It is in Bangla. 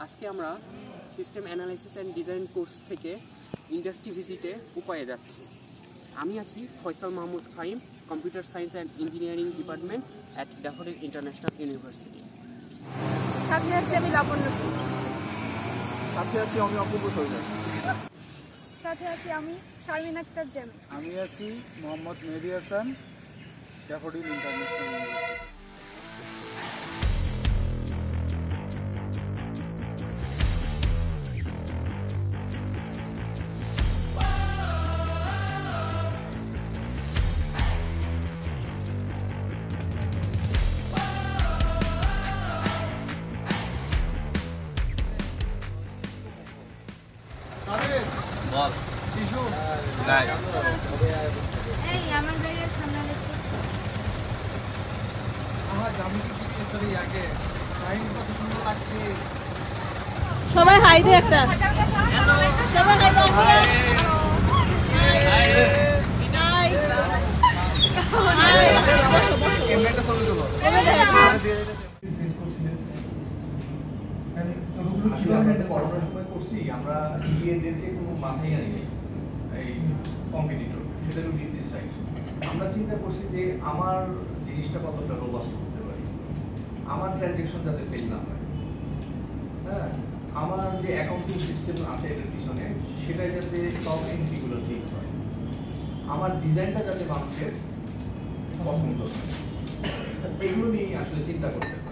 আজকে আমরা system analysis and design course থেকে ইন্ডাস্ট্রি ভিজিটে উপায়ে যাচ্ছি। আমি আছি Faisal Mahmud Fahim, computer science and engineering department at daffodil international university. সাথে আছি আমি লাবণ্য, সাথে আছি আমি অপূর্ব সরকার, সাথে আছি আমি শারমিন আক্তার জ্যাম, আমি আছি Mohammad Mehedi Hasan, daffodil international university. বল ইস্যু নাই এই আমার ব্যাগের সামনে দেখতে আমার জামিটি কি সরি আগে টাইম কত সুন্দর লাগছে। সবাই হাই দে একটা, সবাই হাই দাও। ক্যামেরাটা ছবি তোলো। করোনার সময় করছি আমরা এদেরকে কোনো মাথায় আনি এই কম্পিটিটর, সেটা হলো বিজনেস সাইড। আমরা চিন্তা করছি যে আমার জিনিসটা কতটা রোবাস্ট করতে পারি, আমার ট্রানজেকশন যাতে ফেল না হয়, হ্যাঁ, আমার যে অ্যাকাউন্টিং সিস্টেম আছে এর পিছনে সেটা যাতে সব এন্ট্রিগুলো ঠিক হয়, আমার ডিজাইনটা যাতে মানুষের পছন্দ হয়, এগুলো নিয়ে আসলে চিন্তা করতে হয়।